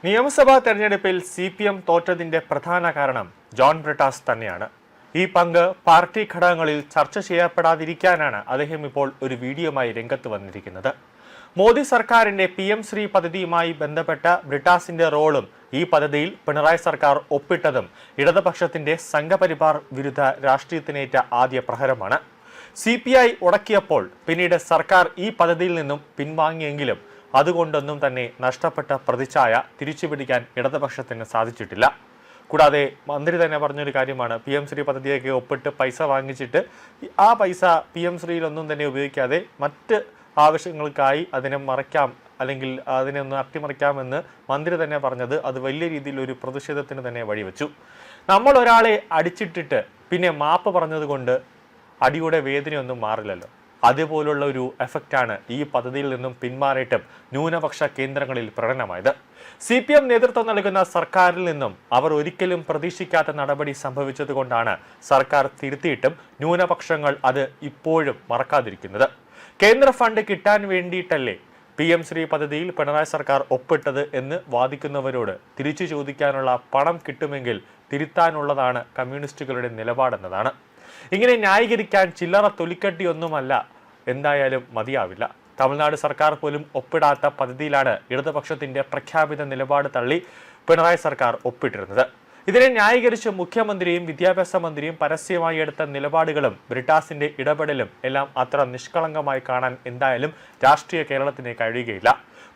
നിയമസഭാ തെരഞ്ഞെടുപ്പിൽ CPM തോറ്റതിന്റെ പ്രധാന കാരണം ജോൺ ബ്രിട്ടാസ് തന്നെയാണ്. ഈ പങ്ക് പാർട്ടി ഘടകങ്ങളിൽ ചർച്ച ചെയ്യപ്പെടാതിരിക്കാനാണ് അദ്ദേഹം ഇപ്പോൾ ഒരു വീഡിയോയുമായി രംഗത്ത് വന്നിരിക്കുന്നത്. മോദി സർക്കാരിന്റെ PM ശ്രീ പദ്ധതിയുമായി ബന്ധപ്പെട്ട ബ്രിട്ടാസിന്റെ റോളും ഈ പദ്ധതിയിൽ പിണറായി സർക്കാർ ഒപ്പിട്ടതും ഇടതുപക്ഷത്തിന്റെ സംഘപരിവാർ വിരുദ്ധ രാഷ്ട്രീയത്തിനേറ്റ ആദ്യ പ്രഹരമാണ്. CPI ഉടക്കിയപ്പോൾ പിന്നീട് സർക്കാർ ഈ പദ്ധതിയിൽ നിന്നും പിൻവാങ്ങിയെങ്കിലും അതുകൊണ്ടൊന്നും തന്നെ നഷ്ടപ്പെട്ട പ്രതിച്ഛായ തിരിച്ചുപിടിക്കാൻ ഇടതുപക്ഷത്തിന് സാധിച്ചിട്ടില്ല. കൂടാതെ മന്ത്രി തന്നെ പറഞ്ഞൊരു കാര്യമാണ്, PM ശ്രീ പദ്ധതിയൊക്കെ ഒപ്പിട്ട് പൈസ വാങ്ങിച്ചിട്ട് ആ പൈസ PM ശ്രീയിലൊന്നും തന്നെ ഉപയോഗിക്കാതെ മറ്റ് ആവശ്യങ്ങൾക്കായി അതിനെ മറയ്ക്കാം, അല്ലെങ്കിൽ അതിനെ ഒന്ന് അട്ടിമറിക്കാമെന്ന് മന്ത്രി തന്നെ പറഞ്ഞത് അത് വലിയ രീതിയിൽ ഒരു പ്രതിഷേധത്തിന് തന്നെ വഴിവെച്ചു. നമ്മൾ ഒരാളെ അടിച്ചിട്ടിട്ട് പിന്നെ മാപ്പ് പറഞ്ഞതുകൊണ്ട് അടിയുടെ വേദനയൊന്നും മാറില്ലല്ലോ. അതുപോലുള്ള ഒരു എഫക്റ്റാണ് ഈ പദ്ധതിയിൽ നിന്നും പിന്മാറിയിട്ടും ന്യൂനപക്ഷ കേന്ദ്രങ്ങളിൽ പ്രകടനമായത്. CPM നേതൃത്വം നൽകുന്ന സർക്കാരിൽ നിന്നും അവർ ഒരിക്കലും പ്രതീക്ഷിക്കാത്ത നടപടി സംഭവിച്ചതുകൊണ്ടാണ് സർക്കാർ തിരുത്തിയിട്ടും ന്യൂനപക്ഷങ്ങൾ അത് ഇപ്പോഴും മറക്കാതിരിക്കുന്നത്. കേന്ദ്ര ഫണ്ട് കിട്ടാൻ വേണ്ടിയിട്ടല്ലേ PM ശ്രീ പദ്ധതിയിൽ പിണറായി സർക്കാർ ഒപ്പിട്ടത് എന്ന് വാദിക്കുന്നവരോട് തിരിച്ചു ചോദിക്കാനുള്ള പണം കിട്ടുമെങ്കിൽ തിരുത്താനുള്ളതാണ് കമ്മ്യൂണിസ്റ്റുകളുടെ നിലപാടെന്നതാണ്. ഇങ്ങനെ ന്യായീകരിക്കാൻ ചില്ലറ തൊലിക്കട്ടിയൊന്നുമല്ല എന്തായാലും മതിയാവില്ല. തമിഴ്നാട് സർക്കാർ പോലും ഒപ്പിടാത്ത പദ്ധതിയിലാണ് ഇടതുപക്ഷത്തിന്റെ പ്രഖ്യാപിത നിലപാട് തള്ളി പിണറായി സർക്കാർ ഒപ്പിട്ടിരുന്നത്. ഇതിനെ ന്യായീകരിച്ച് മുഖ്യമന്ത്രിയും വിദ്യാഭ്യാസ മന്ത്രിയും പരസ്യമായി എടുത്ത നിലപാടുകളും ബ്രിട്ടാസിന്റെ ഇടപെടലും എല്ലാം അത്ര നിഷ്കളങ്കമായി കാണാൻ എന്തായാലും രാഷ്ട്രീയ കേരളത്തിന് കഴിയുകയില്ല.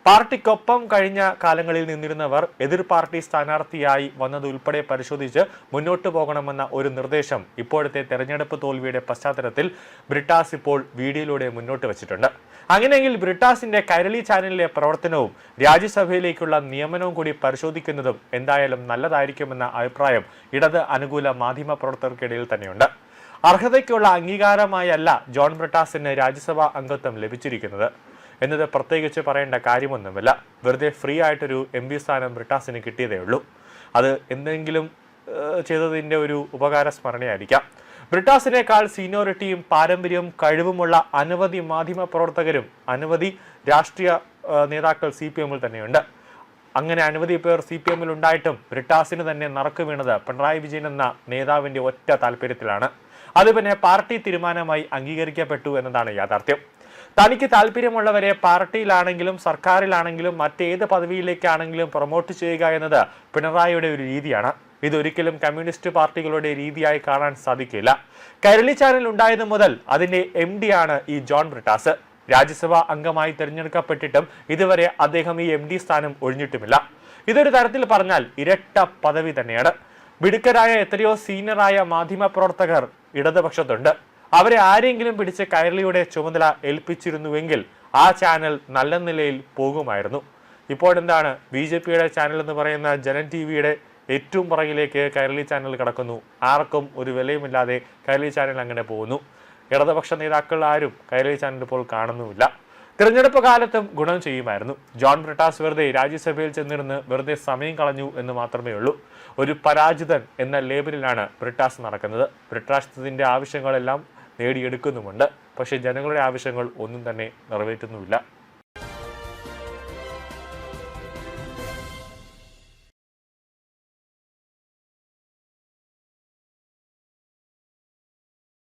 പാർട്ടിക്കൊപ്പം കഴിഞ്ഞ കാലങ്ങളിൽ നിന്നിരുന്നവർ എതിർ പാർട്ടി സ്ഥാനാർത്ഥിയായി വന്നതുൾപ്പെടെ പരിശോധിച്ച് മുന്നോട്ടു പോകണമെന്ന ഒരു നിർദ്ദേശം ഇപ്പോഴത്തെ തെരഞ്ഞെടുപ്പ് തോൽവിയുടെ പശ്ചാത്തലത്തിൽ ബ്രിട്ടാസ് ഇപ്പോൾ വീഡിയോയിലൂടെ മുന്നോട്ട് വെച്ചിട്ടുണ്ട്. അങ്ങനെയെങ്കിൽ ബ്രിട്ടാസിന്റെ കൈരളി ചാനലിലെ പ്രവർത്തനവും രാജ്യസഭയിലേക്കുള്ള നിയമനവും കൂടി പരിശോധിക്കുന്നതും എന്തായാലും നല്ലതായിരിക്കുമെന്ന അഭിപ്രായം ഇടത് അനുകൂല മാധ്യമ പ്രവർത്തകർക്കിടയിൽ തന്നെയുണ്ട്. അർഹതയ്ക്കുള്ള അംഗീകാരമായല്ല ജോൺ ബ്രിട്ടാസിന് രാജ്യസഭാ അംഗത്വം ലഭിച്ചിരിക്കുന്നത് എന്നത് പ്രത്യേകിച്ച് പറയേണ്ട കാര്യമൊന്നുമില്ല. വെറുതെ ഫ്രീ ആയിട്ടൊരു MP സ്ഥാനം ബ്രിട്ടാസിന് കിട്ടിയതേ ഉള്ളൂ. അത് എന്തെങ്കിലും ചെയ്തതിൻ്റെ ഒരു ഉപകാര സ്മരണയായിരിക്കാം. ബ്രിട്ടാസിനേക്കാൾ സീനിയോറിറ്റിയും പാരമ്പര്യവും കഴിവുമുള്ള അനവധി മാധ്യമ പ്രവർത്തകരും അനവധി രാഷ്ട്രീയ നേതാക്കൾ CPM തന്നെയുണ്ട്. അങ്ങനെ അനവധി പേർ CPM ഉണ്ടായിട്ടും ബ്രിട്ടാസിന് തന്നെ നറുക്ക് വീണത് പിണറായി വിജയൻ എന്ന നേതാവിൻ്റെ ഒറ്റ താല്പര്യത്തിലാണ്. അത് പിന്നെ പാർട്ടി തീരുമാനമായി അംഗീകരിക്കപ്പെട്ടു എന്നതാണ് യാഥാർത്ഥ്യം. തനിക്ക് താല്പര്യമുള്ളവരെ പാർട്ടിയിലാണെങ്കിലും സർക്കാരിലാണെങ്കിലും മറ്റേത് പദവിയിലേക്കാണെങ്കിലും പ്രൊമോട്ട് ചെയ്യുക എന്നത് പിണറായിയുടെ ഒരു രീതിയാണ്. ഇതൊരിക്കലും കമ്മ്യൂണിസ്റ്റ് പാർട്ടികളുടെ രീതിയായി കാണാൻ സാധിക്കില്ല. കൈരളി ചാനൽ ഉണ്ടായത് മുതൽ അതിന്റെ MD ആണ് ഈ ജോൺ ബ്രിട്ടാസ്. രാജ്യസഭാ അംഗമായി തിരഞ്ഞെടുക്കപ്പെട്ടിട്ടും ഇതുവരെ അദ്ദേഹം ഈ MD സ്ഥാനം ഒഴിഞ്ഞിട്ടുമില്ല. ഇതൊരു തരത്തിൽ പറഞ്ഞാൽ ഇരട്ട പദവി തന്നെയാണ്. മിടുക്കരായ എത്രയോ സീനിയറായ മാധ്യമ പ്രവർത്തകർ ഇടതുപക്ഷത്തുണ്ട്. അവരെ ആരെങ്കിലും പിടിച്ച് കൈരളിയുടെ ചുമതല ഏൽപ്പിച്ചിരുന്നുവെങ്കിൽ ആ ചാനൽ നല്ല നിലയിൽ പോകുമായിരുന്നു. ഇപ്പോഴെന്താണ് BJPയുടെ ചാനൽ എന്ന് പറയുന്ന ജനൻ TVയുടെ ഏറ്റവും പുറകിലേക്ക് കൈരളി ചാനൽ കിടക്കുന്നു. ആർക്കും ഒരു വിലയുമില്ലാതെ കൈരളി ചാനൽ അങ്ങനെ പോകുന്നു. ഇടതുപക്ഷ നേതാക്കൾ ആരും കൈരളി ചാനൽ ഇപ്പോൾ കാണുന്നുമില്ല. തിരഞ്ഞെടുപ്പ് കാലത്തും ഗുണം ചെയ്യുമായിരുന്നു. ജോൺ ബ്രിട്ടാസ് വെറുതെ രാജ്യസഭയിൽ ചെന്നിരുന്ന് വെറുതെ സമയം കളഞ്ഞു എന്ന് മാത്രമേ ഉള്ളൂ. ഒരു പരാജിതൻ എന്ന ലേബലിലാണ് ബ്രിട്ടാസ് നടക്കുന്നത്. ബ്രിട്ടാസിന്റെ ആവശ്യങ്ങളെല്ലാം നേടിയെടുക്കുന്നുമുണ്ട്. പക്ഷേ ജനങ്ങളുടെ ആവശ്യങ്ങൾ ഒന്നും തന്നെ നിറവേറ്റുന്നുമില്ല.